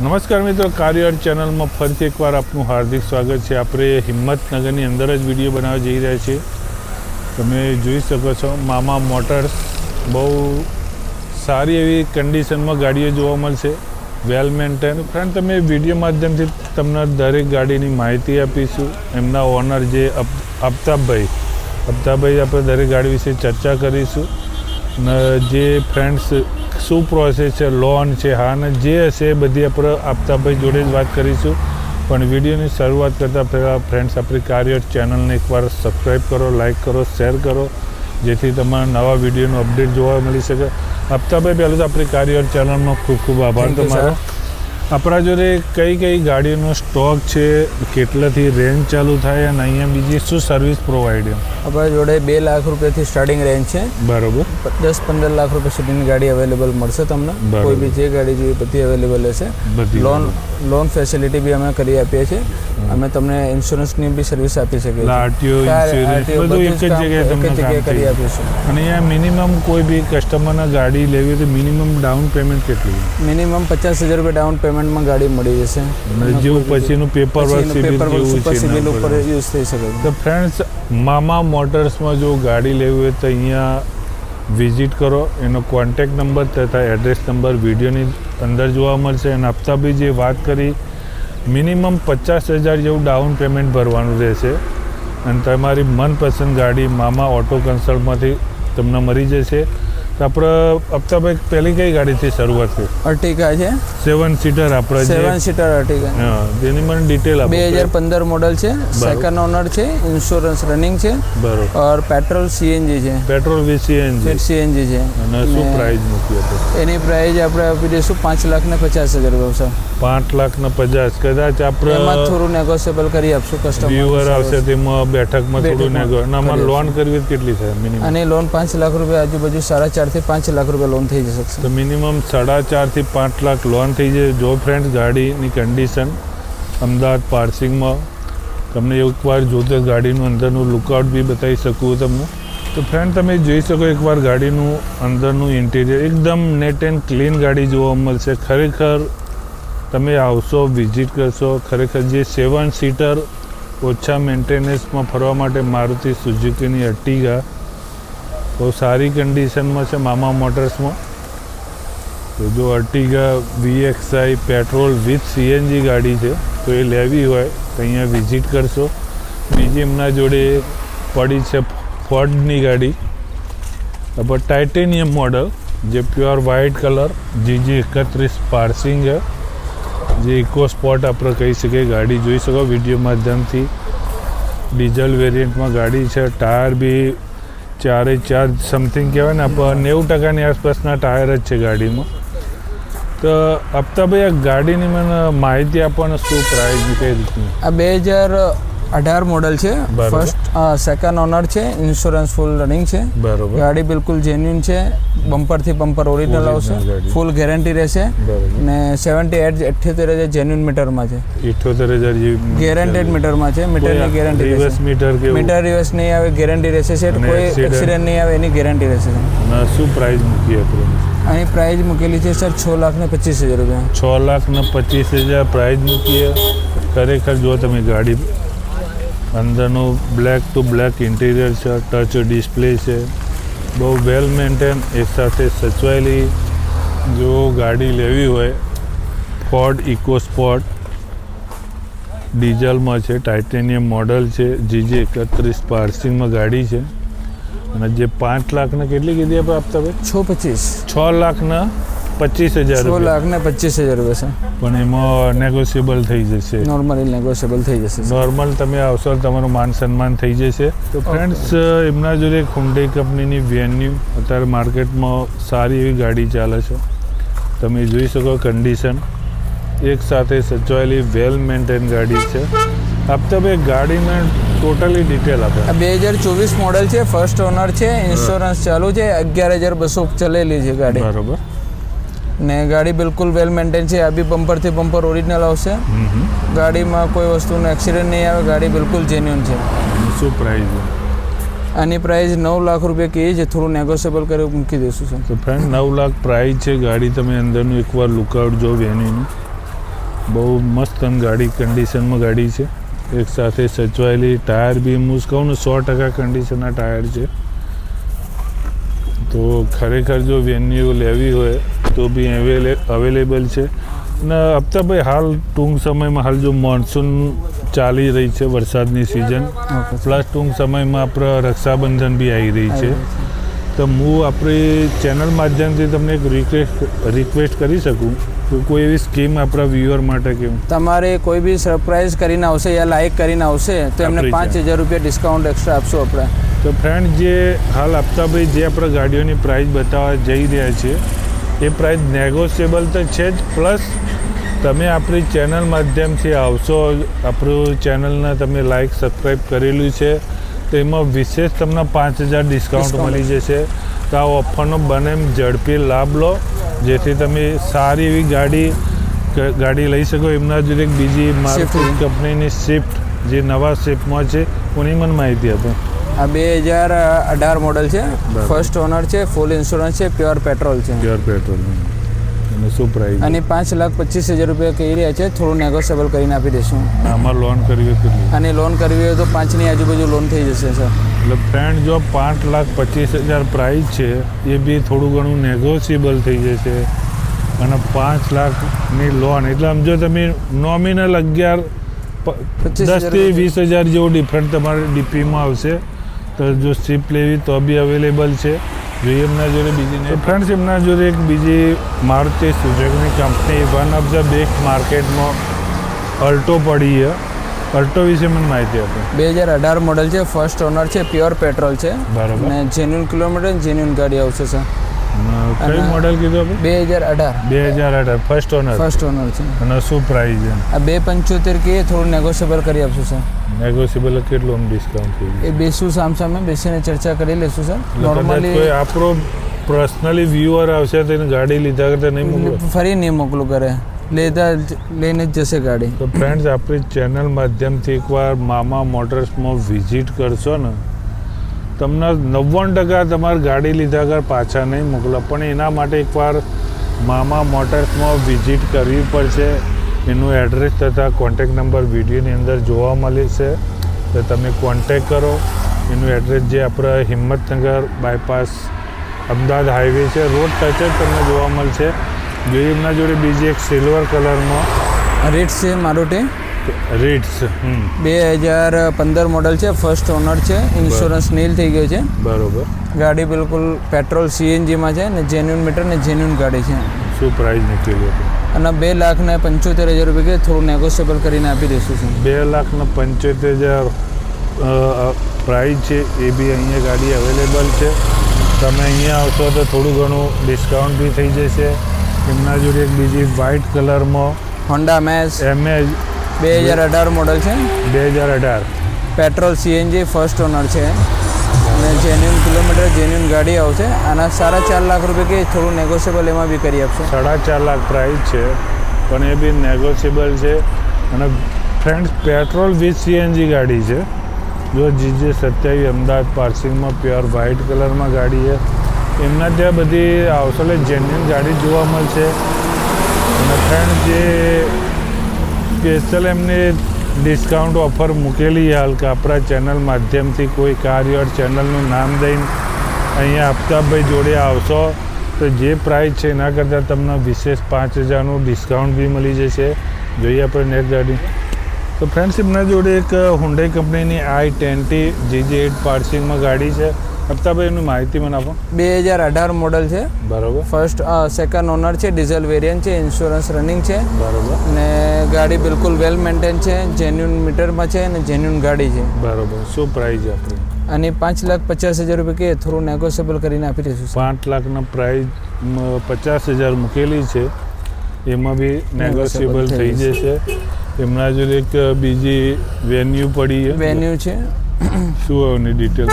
નમસ્કાર મિત્રો, કાર્યર ચેનલમાં ફરીથી એકવાર આપનું હાર્દિક સ્વાગત છે. આપણે હિંમતનગરની અંદર જ વિડીયો બનાવવા જઈ રહ્યા છીએ. તમે જોઈ શકો છો મામા મોટર્સ, બહુ સારી એવી કન્ડિશનમાં ગાડીઓ જોવા મળશે, વેલ મેન્ટેન. ફ્રેન્ડ, તમે વિડીયો માધ્યમથી તમને દરેક ગાડીની માહિતી આપીશું. એમના ઓનર જે આફતાબભાઈ આપણે દરેક ગાડી વિશે ચર્ચા કરીશું. અને જે ફ્રેન્ડ્સ શું પ્રોસેસ છે, લોન છે, હા ને જે હશે એ બધી આપણે આફતાબભાઈ જોડે જ વાત કરીશું. પણ વિડીયોની શરૂઆત કરતાં પહેલાં ફ્રેન્ડ્સ આપણી કાર્યર ચેનલને એકવાર સબસ્ક્રાઈબ કરો, લાઇક કરો, શેર કરો, જેથી તમારા નવા વિડીયોનું અપડેટ જોવા મળી શકે. આફતાબભાઈ, પહેલાં તો આપણી કાર્યર ચેનલમાં ખૂબ ખૂબ આભાર તમારો. આપણા જોડે કઈ કઈ ગાડીનો સ્ટોક છે, કેટલાથી રેન્જ ચાલુ થાય અને અહીંયા બીજી શું સર્વિસ પ્રોવાઈડ? આપણા જોડે 2 લાખ રૂપિયાથી સ્ટાર્ટિંગ રેન્જ છે. બરાબર. 10-15 લાખ રૂપિયા સુધીની ગાડી અવેલેબલ મળશે તમને. કોઈ બી જે ગાડી જોઈએ બધી અવેલેબલ હશે. લોન ફેસિલિટી બી અમે કરી આપીએ છીએ. અમે તમને ઇન્સ્યોરન્સની બી સર્વિસ આપી શકીએ છીએ. બધું એક જ જગ્યાએ કરી આપીશું. અને અહીંયા મિનિમમ કોઈ બી કસ્ટમરના ગાડી લેવી તો મિનિમમ ડાઉન પેમેન્ટ કેટલું? મિનિમમ 50,000 રૂપિયા ડાઉન પેમેન્ટમાં ગાડી મળી જશે. જેવું પછીનું પેપર વર્ક સિવિલ ઉપર યુઝ થઈ શકે. તો ફ્રેન્ડ્સ, મામા મોટર્સમાં જો ગાડી લેવી હોય તો અહીંયા વિઝિટ કરો. એનો કોન્ટેક્ટ નંબર તથા એડ્રેસ નંબર વિડીયોની અંદર જોવા મળશે. અને આફતાબભાઈ જે વાત કરી, મિનિમમ 50,000 જેવું ડાઉન પેમેન્ટ ભરવાનું રહેશે અને તમારી મનપસંદ ગાડી મામા ઓટો કન્સલ્ટમાંથી તમને મળી જશે. તો આપણે આફતાબભાઈ પહેલી કઈ ગાડીથી શરૂઆત કરી? અર્ટિગા છે, 7 સીટર. આપણે 7 સીટર અર્ટિગા. હા, તેની મને ડિટેલ આપો. 2015 મોડલ છે, સેકન્ડ ઓનર છે, ઇન્સ્યોરન્સ રનિંગ છે. બરોબર. और पेट्रोल सीएनजी છે. પેટ્રોલ વિથ सीएनजी છે. અને શું પ્રાઇસ મૂકી હતી? એની પ્રાઇસ આપણે આપી દઈશું 5,50,000 રૂપિયા. 5,50,000. કદાચ આપણે એમાં થોડું નેગોશિયેબલ કરી આપશું કસ્ટમર. વ્યુઅર આવશે તેમાં બેઠકમાં થોડું નેગો. અને આમાં લોન કરવી કેટલી થાય મિનિમમ? અને લોન 5 લાખ રૂપિયા આજુબાજુ 4.5 થી 5 લાખ રૂપિયા લોન થઈ જશે. તો મિનિમમ 4.5 થી 5 લાખ લોન થઈ જાય. જો ફ્રેન્ડ, ગાડીની કન્ડિશન અમદાવાદ પાર્સિંગમાં તમને એકવાર જોતો ગાડીનું અંદરનું લુકઆઉટ બી બતાવી શકું તમને. તો ફ્રેન્ડ, તમે જોઈ શકો એકવાર ગાડીનું અંદરનું ઇન્ટિરિયર એકદમ નેટ એન્ડ ક્લીન ગાડી જોવા મળશે. ખરેખર તમે આવશો, વિઝિટ કરશો, ખરેખર જે 7 સીટર ઓછા મેન્ટેનન્સમાં ફરવા માટે મારુતિ સુઝુકીની અર્ટિગા બહુ સારી કન્ડિશનમાં છે મામા મોટર્સમાં. તો જો Ertiga VXI petrol with CNG ગાડી છે, તો એ લેવી હોય તો અહીંયા વિઝિટ કરશો. બીજી એમના જોડે પડી છે ફોર્ડની ગાડી, પણ ટાઇટેનિયમ મોડલ, જે pure white colour, GG31 passing છે, જે ઇકો સ્પોર્ટ આપણે કહી શકીએ. ગાડી જોઈ શકો વિડીયો માધ્યમથી. ડીઝલ વેરિયન્ટમાં ગાડી છે. ટાયર બી 4 સમથિંગ કહેવાય ને, આપણે 90% આસપાસના ટાયર જ છે ગાડીમાં. તો આફતાબભાઈ, આ ગાડીની મને માહિતી આપવાનો, શું પ્રાઇસ કઈ રીતની? આ 2018 મોડલ છે. સેકન્ડ ઓનર છે, ઇન્સ્યોરન્સ ફૂલ રનિંગ છે. બરોબર. ગાડી બિલકુલ જેન્યુન છે, બમ્પરથી બમ્પર ઓરિજિનલ આવશે, ફૂલ ગેરંટી રહેશે. ને 78,000 જેન્યુન મીટરમાં છે. 78,000 જેવી ગેરંટેડ મીટરમાં છે. મીટરની ગેરંટી રિવર્સ મીટર રિવર્સ નહીં આવે, ગેરંટી રહેશે. કોઈ એક્સિડન્ટ નહીં આવે એની ગેરંટી રહેશે. શું પ્રાઇસ મૂકી આપણે? આની પ્રાઇસ મૂકેલી છે સર 6,25,000 રૂપિયા. 6,25,000 પ્રાઇસ મૂકીએ. ખરેખર જો તમે ગાડી અંદરનું બ્લેક ટુ બ્લેક ઇન્ટિરિયર છે, ટચ ડિસ્પ્લે છે, બહુ વેલ મેન્ટેન, એક સાથે સચવાયેલી. જો ગાડી લેવી હોય, ફોર્ડ ઇકો સ્પોર્ટ ડીઝલમાં છે, ટાઇટેનિયમ મોડલ છે, GG31 પાર્સિંગમાં ગાડી છે. અને જે 5 લાખને કેટલી કીધી આપણે આફતાબભાઈ? 6,25,000 રૂપિયા છે. પણ એમાં નેગોશિયેબલ થઈ જશે. નોર્મલી નેગોશિયેબલ થઈ જશે. નોર્મલ તમે આવશો તમારું માન સન્માન થઈ જશે. તો ફ્રેન્ડ્સ, એમના જોડે હુન્ડઈ કંપનીની વેન્યુ અત્યારે માર્કેટમાં સારી એવી ગાડી ચાલે છે. તમે જોઈ શકો કન્ડિશન એક સાથે સચવાયેલી વેલ મેન્ટેન ગાડી છે. આફતાબભાઈ, ગાડીમાં ટોટલી ડિટેલ આપે. 2024 મોડલ છે, ફર્સ્ટ ઓનર છે, ઇન્સ્યોરન્સ ચાલુ છે, 11,200 ચલેલી છે ગાડી. બરોબર. ને ગાડી બિલકુલ વેલ મેન્ટેન છે. આ બી બમ્પરથી બમ્પર ઓરિજિનલ આવશે. ગાડીમાં કોઈ વસ્તુનો એક્સિડન્ટ નહીં આવે. ગાડી બિલકુલ જેન્યુન છે. શું પ્રાઇસ છે? આની પ્રાઇસ 9 લાખ રૂપિયા કહીએ છે. થોડું નેગોશિયેબલ કરી મૂકી દઈશું સર. તો ફ્રેન્ડ, 9 લાખ પ્રાઇસ છે. ગાડી તમે અંદરનું એકવાર લુકઆઉટ જો વેન્યુનું. બહુ મસ્ત આમ ગાડી કન્ડિશનમાં ગાડી છે, એક સાથે સચવાયેલી. ટાયર બી હું કહું ને 100% કન્ડિશનના ટાયર છે. તો ખરેખર જો વેન્યુ લેવી હોય તો બી અવેલેબલ છે. અને હપ્તાભાઈ હાલ ટૂંક સમયમાં હાલ જો મોન્સૂન ચાલી રહી છે, વરસાદની સિઝન, પ્લસ ટૂંક સમયમાં આપણે રક્ષાબંધન બી આવી રહી છે. તો હું આપણી ચેનલ માધ્યમથી તમને એક રિક્વેસ્ટ કરી શકું કે કોઈ એવી સ્કીમ આપણા વ્યુઅર માટે કેવું તમારે કોઈ બી સરપ્રાઈઝ કરીને આવશે યા લાઈક કરીને આવશે તો એમને 5,000 રૂપિયા ડિસ્કાઉન્ટ એક્સ્ટ્રા આપશું આપણે. તો ફ્રેન્ડ, જે હાલ હપ્તાભાઈ જે આપણે ગાડીઓની પ્રાઇસ બતાવવા જઈ રહ્યા છીએ એ પ્રાઇસ નેગોશિયેબલ તો છે જ, પ્લસ તમે આપણી ચેનલ માધ્યમથી આવશો, આપણું ચેનલને તમે લાઈક સબસ્ક્રાઈબ કરેલું છે તો એમાં વિશેષ તમને 5,000 ડિસ્કાઉન્ટ મળી જશે. તો આ ઓફરનો બને એમ ઝડપી લાભ લો, જેથી તમે સારી એવી ગાડી લઈ શકો. એમના જોડે એક બીજી મારુતિ કંપનીની સ્વિફ્ટ જે નવા શેપમાં છે એની મને માહિતી આપો. આ 2018 મોડલ છે, ફર્સ્ટ ઓનર છે, ફૂલ ઇન્સ્યોરન્સ છે, પ્યોર પેટ્રોલ છે. Pure petrol. અને શું પ્રાઇસ? અને 5,25,000 રૂપિયા કહી રહ્યા છે, થોડું નેગોશિયેબલ કરીને આપી દઈશું. આમાં લોન કરવી હોય કેટલી? અને લોન કરવી હોય તો 5,000ની આજુબાજુ લોન થઈ જશે સર. એટલે ફ્રેન્ડ, જો 5,25,000 પ્રાઇસ છે એ બી થોડું ઘણું નેગોશિયેબલ થઈ જશે. અને 5 લાખની લોન એટલે સમજો તમે નોમિનલ 10,000 થી 20,000 જેવો ડિફરન્ટ તમારે ડીપીમાં આવશે. તો જો સ્વિફ્ટ લેવી તો બી અવેલેબલ છે. જોઈએ એમના જોડે બીજી નહીં. ફ્રેન્ડ્સ, એમના જોડે એક બીજી Maruti Suzuki company one of the best માર્કેટમાં અલ્ટો પડી છે. અલ્ટો વિશે મને માહિતી આપો. 2018 મોડલ છે, ફર્સ્ટ ઓનર છે, પ્યોર પેટ્રોલ છે. બરાબર. અને જેન્યુન કિલોમીટર, જેન્યુન ગાડી આવશે સર. કઈ મોડલ કીધું આપણે? 2018 ફર્સ્ટ ઓનર છે. અને શું પ્રાઇસ છે? આ 2,75 કે થોડું નેગોશિયેબલ કરી આપશું સર. નેગોશિયેબલ કેટલું આમ ડિસ્કાઉન્ટ થઈ એ બેસું સામે બેસીને ચર્ચા કરી લેશું સર. નોર્મલી કોઈ આપણો પર્સનલી વ્યુઅર આવશે તો એને ગાડી લીધા કરતા નહીં મોકલો? ફરી નહીં મોકલું કરે, લઈને જ જશે ગાડી. તો ફ્રેન્ડ્સ, આપણી ચેનલ માધ્યમથી એકવાર મામા મોટર્સમાં વિઝિટ કરશો ને, તમને 90% તમારી ગાડી લીધા વગર પાછા નહીં મોકલો. પણ એના માટે એકવાર મામા મોટર્સમાં વિઝિટ કરવી પડશે. એનું એડ્રેસ તથા કોન્ટેક નંબર વિડીયોની અંદર જોવા મળે છે, તો તમે કોન્ટેક કરો. એનું એડ્રેસ જે આપણે હિંમતનગર બાયપાસ અમદાવાદ હાઈવે છે, રોડ ટચ જ તમને જોવા મળશે. જોઈએ એમના જોડે બીજી એક સિલ્વર કલરમાં રીટ્સ છે મારુતિ. રીટ્સ 2015 મોડલ છે, ફર્સ્ટ ઓનર છે, ઇન્સ્યોરન્સ નીલ થઈ ગયો છે. બરોબર. ગાડી બિલકુલ પેટ્રોલ સીએનજીમાં છે ને જેન્યુન મીટર ને જેન્યુન ગાડી છે. શું પ્રાઇસ નીકળ્યું હતું? અને 2,75,000 રૂપિયા થોડું નેગોશિયેબલ કરીને આપી દઈશું સર. 2,75,000 પ્રાઇસ છે. એ બી અહીંયા ગાડી અવેલેબલ છે. તમે અહીંયા આવશો તો થોડું ઘણું ડિસ્કાઉન્ટ બી થઈ જશે. એમના જોડે એક બીજી વ્હાઇટ કલરમાં હોન્ડા મેઝ 2018 મોડલ છે. 2018 પેટ્રોલ સીએનજી ફર્સ્ટ ઓનર છે. અને જેન્યુન કિલોમીટર, જેન્યુન ગાડી આવશે. આના 4.5 લાખ રૂપિયા કે થોડું નેગોશિયેબલ એમાં બી કરી આપશે. 4.5 લાખ પ્રાઇસ છે, પણ એ બી નેગોશિયેબલ છે. અને ફ્રેન્ડ્સ, પેટ્રોલ વિથ સીએનજી ગાડી છે. જો GJ27 અમદાવાદ પાર્સિંગમાં પ્યોર વ્હાઇટ કલરમાં ગાડી છે. એમના ત્યાં બધી આવશે જેન્યુન ગાડી જોવા મળશે. અને ફ્રેન્ડ, જે સ્પેશિયલ એમને ડિસ્કાઉન્ટ ઓફર મૂકેલી હાલ કે આપણા ચેનલ માધ્યમથી કોઈ કાર યોર ચેનલનું નામ દઈને અહીંયા હપ્તાભાઈ જોડે આવશો તો જે પ્રાઇસ છે એના કરતાં તમને વિશેષ 5,000નું ડિસ્કાઉન્ટ બી મળી જશે. જોઈએ આપણે નેક્સ્ટ ગાડી. તો ફ્રેન્ડ્સ, એમના જોડે એક હુન્ડાઈ કંપનીની i20 GJ8 પાર્સિંગમાં ગાડી છે. હપ્તાભાઈ એની માહિતી મને આપો. 2018 મોડલ છે. બરાબર. ફર્સ્ટ સેકન્ડ ઓનર છે, ડીઝલ વેરિયન્ટ છે, ઇન્સ્યોરન્સ રનિંગ છે. બરાબર. અને ગાડી બિલકુલ વેલ મેન્ટેન છે, જેન્યુન મીટરમાં છે અને જેન્યુન ગાડી છે. બરાબર. શું પ્રાઇસ છે આપણી? અને 5,50,000 રૂપિયા કે થોડું નેગોશિયેબલ કરીને આપી દઈશું. 5 લાખના પ્રાઇસ 50,000 મૂકેલી છે, એમાં બી નેગોશિયેબલ થઈ જશે. એમના જોડે એક બીજી વેન્યુ પડી છે. વેન્યુ છે. શું એની ડિટેલ?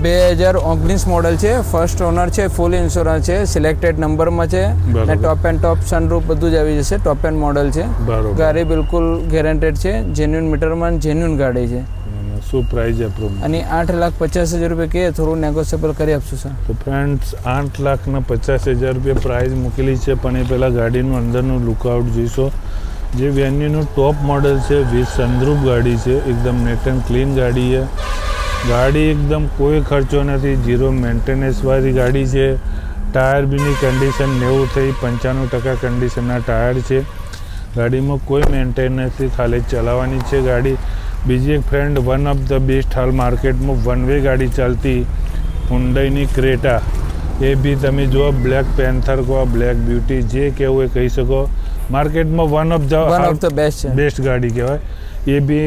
2019 મોડલ છે, ફર્સ્ટ ઓનર છે, ફૂલ ઇન્સ્યોરન્સ છે, સિલેક્ટેડ નંબરમાં છે અને ટોપ એન્ડ ટોપ સનરૂફ બધું જ આવી જશે. ટોપ એન્ડ મોડલ છે. બરાબર. ગાડી બિલકુલ ગેરંટેડ છે, જેન્યુન મીટરમાં જેન્યુન ગાડી છે. શું પ્રાઇસ છે? અને 8,50,000 રૂપિયા કે થોડું નેગોશિયેબલ કરી આપશું સર. તો ફ્રેન્ડ્સ, 8,50,000 રૂપિયા પ્રાઇસ મૂકેલી છે, પણ એ પહેલાં ગાડીનું અંદરનું લુકઆઉટ જોઈશો. જે વેન્યુનું ટોપ મોડલ છે વિથ સનરૂફ ગાડી છે, એકદમ નેટ એન્ડ ક્લીન ગાડી છે. ગાડી એકદમ કોઈ ખર્ચો નથી, 0 મેન્ટેનન્સવાળી ગાડી છે. ટાયર બીની કન્ડિશન 90% 95% કન્ડિશનના ટાયર છે. ગાડીમાં કોઈ મેન્ટેન નથી, ખાલી ચલાવવાની છે ગાડી. બીજી એક friend, one of the best હાલ માર્કેટમાં વન વે ગાડી ચાલતી હુન્ડાઈની ક્રેટા, એ બી તમે જુઓ, બ્લેક પેન્થર કહો, બ્લેક બ્યુટી, જે કહેવું એ કહી શકો. માર્કેટમાં વન ઓફ ધ બેસ્ટ ગાડી કહેવાય. એ બી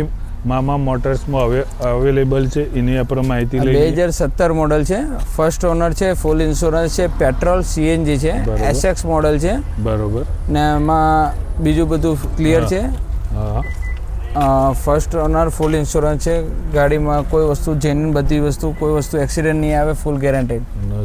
મામા મોટર્સમાં હવે અવેલેબલ છે. એની આપણે માહિતી લઈએ. 2017 મોડલ છે, ફર્સ્ટ ઓનર છે, ફૂલ ઇન્સ્યોરન્સ છે, પેટ્રોલ CNG છે, SX મોડલ છે. બરોબર. ને એમાં બીજું બધું ક્લિયર છે. હા. ફર્સ્ટ ઓનર, ફૂલ ઇન્સ્યોરન્સ છે. ગાડીમાં કોઈ વસ્તુ જેન્યુઇન, બધી વસ્તુ, કોઈ વસ્તુ એક્સિડન્ટ નહીં આવે, ફૂલ ગેરંટેડ.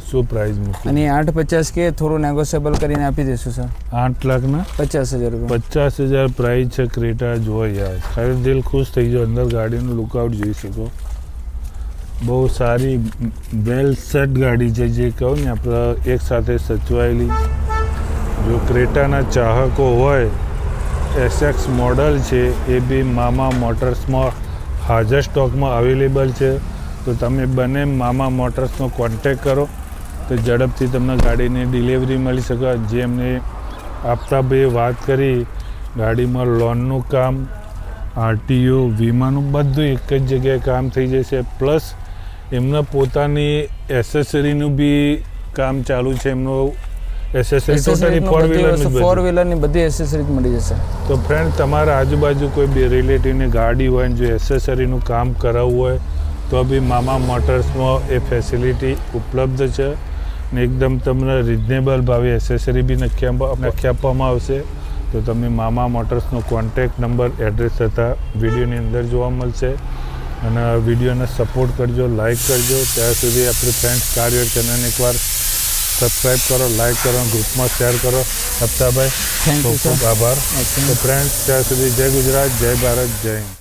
શું પ્રાઇસ મૂકી? અને 850 કે થોડું નેગોશિયેબલ કરીને આપી દઈશું સર. 8,50,000 રૂપિયા. 50,000 પ્રાઇસ છે. ક્રેટા જુઓ યાર, ખરે દિલ ખુશ થઈ જાય. અંદર ગાડીનું લુકઆઉટ જોઈ શકો. બહુ સારી વેલ સેટ ગાડી છે, જે કહું ને આપણે એક સાથે સચવાયેલી. જો ક્રેટાના ચાહકો હોય, SX મોડલ છે, એ બી મામા મોટર્સમાં હાજર સ્ટોકમાં અવેલેબલ છે. તો તમે બંને મામા મોટર્સનો કોન્ટેક કરો તો ઝડપથી તમને ગાડીની ડિલિવરી મળી શકે. જે એમને આપતાભાઈએ વાત કરી, ગાડીમાં લોનનું કામ, RTO, વીમાનું બધું એક જ જગ્યાએ કામ થઈ જશે. પ્લસ એમના પોતાની એસેસરીનું બી કામ ચાલુ છે. એમનું એસેસરી ટોટલી ફોર વ્હીલરની બધી એસેસરીઝ મળી જશે. તો ફ્રેન્ડ, તમારા આજુબાજુ કોઈ બે રિલેટિવની ગાડી હોય ને જો એસેસરીનું કામ કરાવવું હોય તો બી મામા મોટર્સમાં એ ફેસિલિટી ઉપલબ્ધ છે. ને એકદમ તમને રિઝનેબલ ભાવે એસેસરી બી નક્કી આપવામાં આવશે. તો તમે મામા મોટર્સનો કોન્ટેક્ટ નંબર, એડ્રેસ તથા વિડીયોની અંદર જોવા મળશે. અને વિડીયોને સપોર્ટ કરજો, લાઇક કરજો. ત્યાં સુધી આપણે ફ્રેન્ડ્સ કાર્ય ચેનલને એકવાર સબસ્ક્રાઈબ કરો, લાઇક કરો, ગ્રુપમાં શેર કરો. હપ્તાભાઈ, ખૂબ ખૂબ આભાર. તો ફ્રેન્ડ્સ, ત્યાં સુધી જય ગુજરાત, જય ભારત, જય હિન્દ.